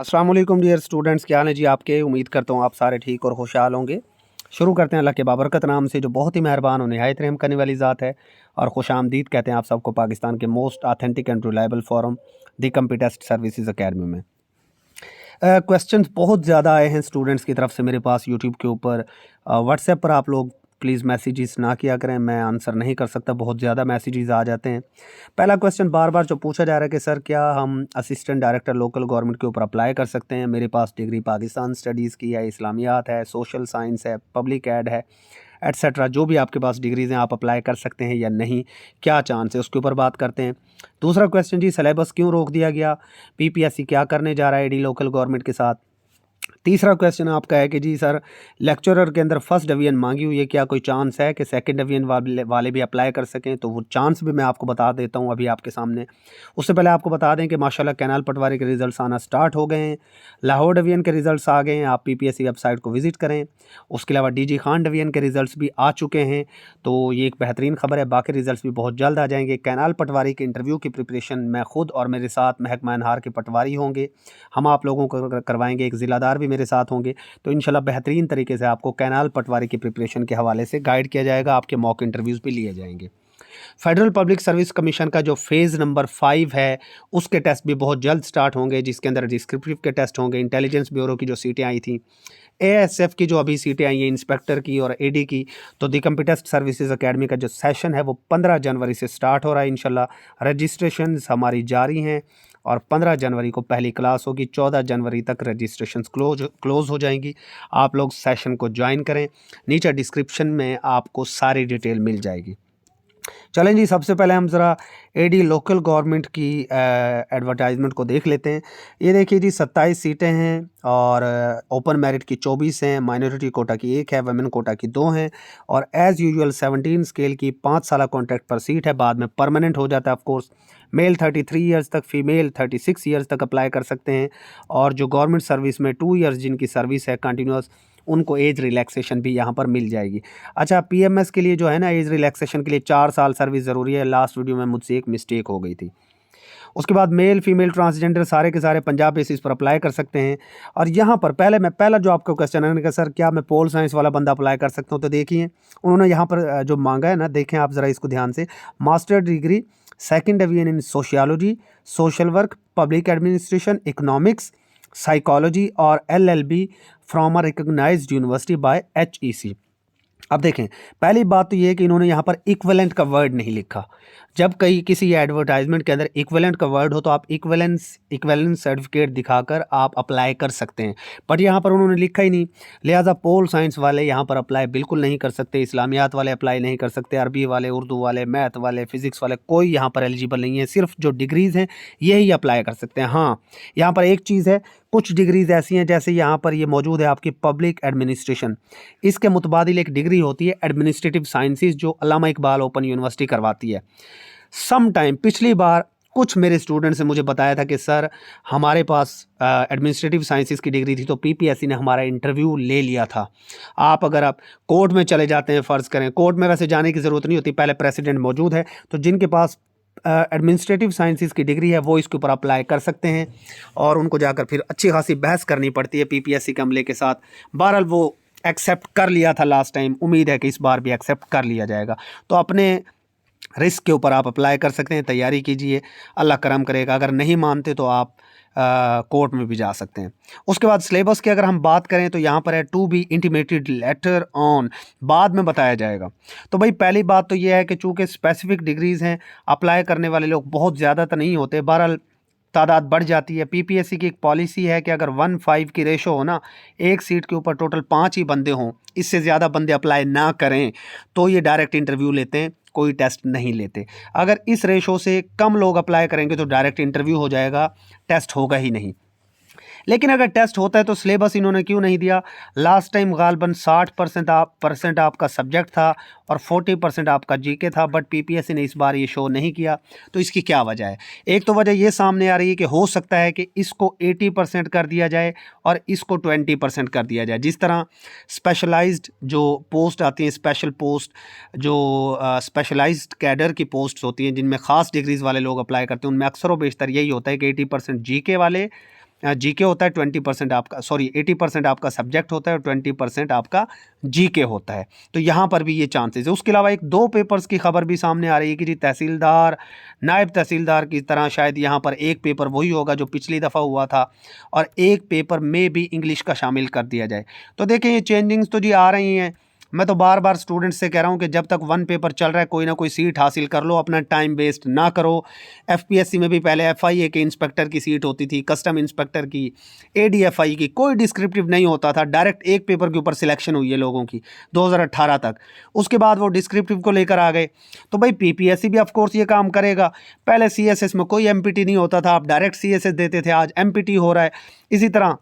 अस्सलाम वालेकुम dear students, क्या हाल है जी आपके। उम्मीद करता हूँ आप सारे ठीक और खुशहाल होंगे। शुरू करते हैं अल्लाह के बाबरकत नाम से, जो बहुत ही मेहरबान और निहायत रहम करने वाली ज़ात है। और खुश आमदीद कहते हैं आप सबको पाकिस्तान के most authentic and reliable forum the Computest services academy में। क्वेश्चंस बहुत ज़्यादा आए हैं स्टूडेंट्स की तरफ से मेरे पास यूट्यूब के ऊपर। व्हाट्सएप पर आप लोग प्लीज़ मैसेजेस ना किया करें, मैं आंसर नहीं कर सकता, बहुत ज़्यादा मैसेजेस आ जाते हैं। पहला क्वेश्चन बार बार जो पूछा जा रहा है कि सर क्या हम असिस्टेंट डायरेक्टर लोकल गवर्नमेंट के ऊपर अप्लाई कर सकते हैं। मेरे पास डिग्री पाकिस्तान स्टडीज़ की है, इस्लामियात है, सोशल साइंस है, पब्लिक एड है, एट्सेट्रा। जो भी आपके पास डिग्रीज़ हैं आप अप्लाई कर सकते हैं या नहीं, क्या चांस है, उसके ऊपर बात करते हैं। दूसरा क्वेश्चन जी, सिलेबस क्यों रोक दिया गया, पीपीएससी क्या करने जा रहा है डी लोकल गवर्नमेंट के साथ। तीसरा क्वेश्चन आपका है कि जी सर लेक्चरर के अंदर फर्स्ट डिवीजन मांगी हुई है, क्या कोई चांस है कि सेकंड डिवीजन वाले भी अप्लाई कर सकें। तो वो चांस भी मैं आपको बता देता हूँ अभी आपके सामने। उससे पहले आपको बता दें कि माशाल्लाह कैनाल पटवारी के रिज़ल्ट्स आना स्टार्ट हो गए हैं, लाहौर डिवीजन के रिज़ल्ट्स आ गए हैं, आप पीपीएससी वेबसाइट को विज़िट करें। उसके अलावा डीजी खान डिवीजन के रिज़ल्ट्स भी आ चुके हैं, तो ये एक बेहतरीन खबर है। बाकी रिज़ल्ट्स भी बहुत जल्द आ जाएंगे। कैनाल पटवारी के इंटरव्यू की प्रिपरेशन मैं खुद और मेरे साथ महकमा अनहार के पटवारी होंगे, हम आप लोगों को करवाएंगे, एक ज़िलादार भी मेरे साथ होंगे। तो इंशाल्लाह बेहतरीन तरीके से आपको कैनाल पटवारी की प्रिपरेशन के हवाले से गाइड किया जाएगा, आपके मॉक इंटरव्यूज़ भी लिए जाएंगे। फेडरल पब्लिक सर्विस कमीशन का जो फेज़ नंबर 5 है उसके टेस्ट भी बहुत जल्द स्टार्ट होंगे, जिसके अंदर डिस्क्रिप्टिव के टेस्ट होंगे। इंटेलिजेंस ब्यूरो की जो सीटें आई थी, एएसएफ की जो अभी सीटें आई हैं इंस्पेक्टर की और एडी की, तो दी कंप्यूटेस्ट सर्विसेज अकेडमी का जो सेशन है वो 15 जनवरी से स्टार्ट हो रहा है इंशाल्लाह। रजिस्ट्रेशंस हमारी जारी हैं और 15 जनवरी को पहली क्लास होगी, 14 जनवरी तक रजिस्ट्रेशंस क्लोज़ हो जाएंगी। आप लोग सेशन को ज्वाइन करें, नीचे डिस्क्रिप्शन में आपको सारी डिटेल मिल जाएगी। चलें जी, सबसे पहले हम ज़रा एडी लोकल गवर्नमेंट की एडवर्टाइजमेंट को देख लेते हैं। ये देखिए जी, 27 सीटें हैं और ओपन मेरिट की 24 हैं, माइनॉरिटी कोटा की 1 है, वुमेन कोटा की 2 हैं और एज़ यूजुअल 17 स्केल की 5 साल कॉन्ट्रैक्ट पर सीट है, बाद में परमानेंट हो जाता है ऑफ कोर्स। मेल 33 ईयर्स तक, फीमेल 36 ईयर्स तक अप्लाई कर सकते हैं। और जो गवर्नमेंट सर्विस में 2 ईयर्स जिनकी सर्विस है कंटिन्यूस, उनको एज रिलैक्सेशन भी यहाँ पर मिल जाएगी। अच्छा, पीएमएस के लिए जो है ना, एज रिलैक्सेशन के लिए 4 साल सर्विस ज़रूरी है। लास्ट वीडियो में मुझसे एक मिस्टेक हो गई थी। उसके बाद मेल फीमेल ट्रांसजेंडर सारे के सारे पंजाब बेसिस पर अप्लाई कर सकते हैं। और यहाँ पर पहला जो आपका क्वेश्चन है कि सर क्या मैं पोल साइंस वाला बंदा अप्लाई कर सकता हूँ, तो देखिए उन्होंने यहाँ पर जो मांगा है ना, देखें आप ज़रा इसको ध्यान से। Master degree second division in sociology, social work, public administration, economics, psychology और LLB from a recognized university by HEC. अब देखें, पहली बात तो ये है कि इन्होंने यहाँ पर इक्विवेलेंट का वर्ड नहीं लिखा। जब कहीं किसी एडवर्टाइजमेंट के अंदर इक्विवेलेंट का वर्ड हो तो आप इक्विवेलेंस सर्टिफिकेट दिखाकर आप अप्लाई कर सकते हैं, बट यहाँ पर उन्होंने लिखा ही नहीं। लिहाजा पोल साइंस वाले यहाँ पर अप्लाई बिल्कुल नहीं कर सकते, इस्लामियात वाले अप्लाई नहीं कर सकते, अरबी वाले, उर्दू वाले, मैथ वाले, फिज़िक्स वाले, कोई यहाँ पर एलिजिबल नहीं है। सिर्फ जो डिग्रीज़ हैं यही अप्लाई कर सकते हैं। हाँ, यहाँ पर एक चीज़ है, कुछ डिग्रीज़ ऐसी हैं जैसे यहाँ पर ये मौजूद है आपकी पब्लिक एडमिनिस्ट्रेशन, इसके मुतबादिल एक डिग्री होती है एडमिनिस्ट्रेटिव साइंसेज जो अल्लामा इकबाल ओपन यूनिवर्सिटी करवाती है। सम टाइम पिछली बार कुछ मेरे स्टूडेंट्स ने मुझे बताया था कि सर हमारे पास एडमिनिस्ट्रेटिव साइंसेज की डिग्री थी तो पीपीएससी ने हमारा इंटरव्यू ले लिया था। आप कोर्ट में चले जाते हैं, फ़र्ज़ करें, कोर्ट में वैसे जाने की ज़रूरत नहीं होती, पहले प्रेसिडेंट मौजूद है, तो जिनके पास एडमिनिस्ट्रेटिव साइंसेज की डिग्री है वो इसके ऊपर अप्लाई कर सकते हैं और उनको जाकर फिर अच्छी खासी बहस करनी पड़ती है पीपीएससी के अमले के साथ। बहरहाल वो एक्सेप्ट कर लिया था लास्ट टाइम, उम्मीद है कि इस बार भी एक्सेप्ट कर लिया जाएगा। तो अपने रिस्क के ऊपर आप अप्लाई कर सकते हैं, तैयारी कीजिए, अल्लाह करम करेगा। अगर नहीं मानते तो आप कोर्ट में भी जा सकते हैं। उसके बाद सिलेबस की अगर हम बात करें तो यहाँ पर है to be intimated later on, बाद में बताया जाएगा। तो भाई पहली बात तो ये है कि चूँकि स्पेसिफिक डिग्रीज़ हैं, अप्लाई करने वाले लोग बहुत ज़्यादा तो नहीं होते, बहरहाल तादाद बढ़ जाती है। पीपीएससी की एक पॉलिसी है कि अगर 1:5 की रेशो हो ना, एक सीट के ऊपर टोटल 5 ही बंदे हों, इससे ज़्यादा बंदे अप्लाई ना करें, तो ये डायरेक्ट इंटरव्यू लेते हैं, कोई टेस्ट नहीं लेते। अगर इस रेशो से कम लोग अप्लाई करेंगे तो डायरेक्ट इंटरव्यू हो जाएगा, टेस्ट होगा ही नहीं। लेकिन अगर टेस्ट होता है तो सिलेबस इन्होंने क्यों नहीं दिया। लास्ट टाइम गालबन 60% आपका सब्जेक्ट था और 40% आपका जीके था, बट पीपीएससी ने इस बार ये शो नहीं किया। तो इसकी क्या वजह है? एक तो वजह ये सामने आ रही है कि हो सकता है कि इसको 80% कर दिया जाए और इसको 20% कर दिया जाए। जिस तरह स्पेशलाइज्ड जो पोस्ट आती हैं, स्पेशल पोस्ट जो स्पेशलाइज्ड कैडर की पोस्ट होती हैं जिनमें ख़ास डिग्रीज़ वाले लोग अप्लाई करते हैं, उनमें अक्सर व बेशतर यही होता है कि 80% जीके वाले जीके होता है, 20% आपका, सॉरी 80% आपका सब्जेक्ट होता है और 20% आपका जीके होता है। तो यहाँ पर भी ये चांसेस है। उसके अलावा एक 2 पेपर्स की खबर भी सामने आ रही है कि जी तहसीलदार, नायब तहसीलदार की तरह शायद यहाँ पर एक पेपर वही होगा जो पिछली दफ़ा हुआ था और एक पेपर में भी इंग्लिश का शामिल कर दिया जाए। तो देखें ये चेंजिंग्स तो जी आ रही हैं। मैं तो बार बार स्टूडेंट्स से कह रहा हूँ कि जब तक 1 पेपर चल रहा है कोई ना कोई सीट हासिल कर लो, अपना टाइम वेस्ट ना करो। एफपीएससी में भी पहले एफआईए के इंस्पेक्टर की सीट होती थी, कस्टम इंस्पेक्टर की, एडीएफआई की, कोई डिस्क्रिप्टिव नहीं होता था, डायरेक्ट एक पेपर के ऊपर सिलेक्शन हुई है लोगों की 2018 तक। उसके बाद वो डिस्क्रिप्टिव को लेकर आ गए। तो भाई पीपीएससी भी ऑफकोर्स ये काम करेगा। पहले सीएसएस में कोई एमपीटी नहीं होता था, आप डायरेक्ट सीएसएस देते थे, आज एमपीटी हो रहा है। इसी तरह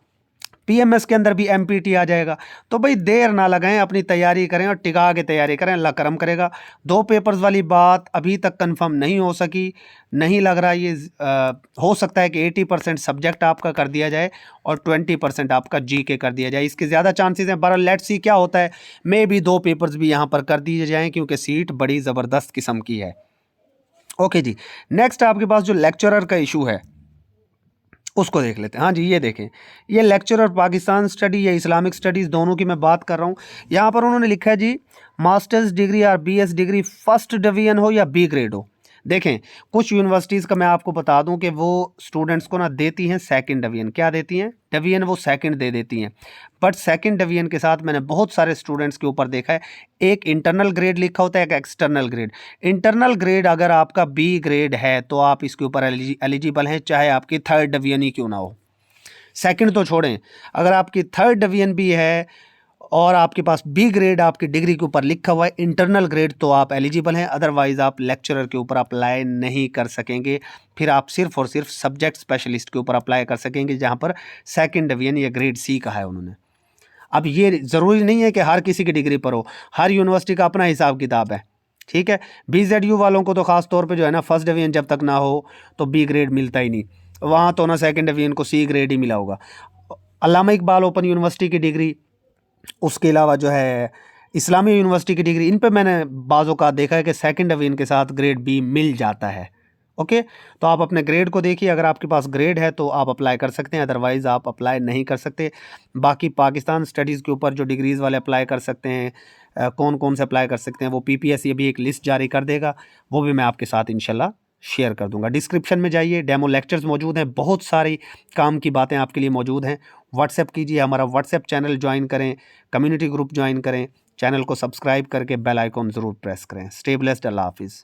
पीएमएस के अंदर भी एमपीटी आ जाएगा। तो भाई देर ना लगाएं, अपनी तैयारी करें और टिका के तैयारी करें, अल्लाह करम करेगा। 2 पेपर्स वाली बात अभी तक कंफर्म नहीं हो सकी, नहीं लग रहा ये हो सकता है कि 80% सब्जेक्ट आपका कर दिया जाए और 20% आपका जीके कर दिया जाए, इसके ज़्यादा चांसेस हैं। बहरहाल लेट्स सी क्या होता है। मे भी 2 पेपर्स भी यहाँ पर कर दिए जाएँ क्योंकि सीट बड़ी ज़बरदस्त किस्म की है। ओके जी, नेक्स्ट आपके पास जो लेक्चरर का इशू है उसको देख लेते हैं। हाँ जी, ये देखें, ये लेक्चरर पाकिस्तान स्टडी या इस्लामिक स्टडीज़ दोनों की मैं बात कर रहा हूँ। यहाँ पर उन्होंने लिखा है जी मास्टर्स डिग्री या बीएस डिग्री फर्स्ट डिवीजन हो या बी ग्रेड हो। देखें कुछ यूनिवर्सिटीज़ का मैं आपको बता दूं कि वो स्टूडेंट्स को ना देती हैं सेकंड डिवीजन। क्या देती हैं? डिवीजन वो सेकंड दे देती हैं। बट सेकंड डिवीजन के साथ मैंने बहुत सारे स्टूडेंट्स के ऊपर देखा है एक इंटरनल ग्रेड लिखा होता है, एक एक्सटर्नल ग्रेड। इंटरनल ग्रेड अगर आपका बी ग्रेड है तो आप इसके ऊपर एलिजिबल हैं, चाहे आपकी थर्ड डिवीजन ही क्यों ना हो। सेकंड तो छोड़ें, अगर आपकी थर्ड डिवीजन भी है और आपके पास बी ग्रेड आपकी डिग्री के ऊपर लिखा हुआ है इंटरनल ग्रेड, तो आप एलिजिबल हैं। अदरवाइज़ आप लेक्चरर के ऊपर अप्लाई नहीं कर सकेंगे। फिर आप सिर्फ और सिर्फ सब्जेक्ट स्पेशलिस्ट के ऊपर अप्लाई कर सकेंगे जहां पर सेकंड डिवीजन या ग्रेड सी का है उन्होंने। अब ये ज़रूरी नहीं है कि हर किसी की डिग्री पर हो, हर यूनिवर्सिटी का अपना हिसाब किताब है, ठीक है। BZU वालों को तो ख़ास तौर पे जो है ना फर्स्ट डिवीजन जब तक ना हो तो बी ग्रेड मिलता ही नहीं, वहाँ तो ना सेकंड डिवीजन को सी ग्रेड ही मिला होगा। अल्लामा इकबाल ओपन यूनिवर्सिटी की डिग्री, उसके अलावा जो है इस्लामी यूनिवर्सिटी की डिग्री, इन पे मैंने बाज़ों का देखा है कि सेकंड डिवीजन के साथ ग्रेड बी मिल जाता है। ओके, तो आप अपने ग्रेड को देखिए, अगर आपके पास ग्रेड है तो आप अप्लाई कर सकते हैं, अदरवाइज़ आप अप्लाई नहीं कर सकते। बाकी पाकिस्तान स्टडीज़ के ऊपर जो डिग्रीज़ वाले अप्लाई कर सकते हैं, कौन कौन से अप्लाई कर सकते हैं, वो PPSC अभी एक लिस्ट जारी कर देगा, वो भी मैं आपके साथ इंशाल्लाह शेयर कर दूंगा। डिस्क्रिप्शन में जाइए, डेमो लेक्चर्स मौजूद हैं, बहुत सारी काम की बातें आपके लिए मौजूद हैं। व्हाट्सएप कीजिए, हमारा व्हाट्सएप चैनल ज्वाइन करें, कम्युनिटी ग्रुप ज्वाइन करें, चैनल को सब्सक्राइब करके बेल आइकॉन ज़रूर प्रेस करें। स्टे ब्लेस्ड, अल्लाह हाफिज़।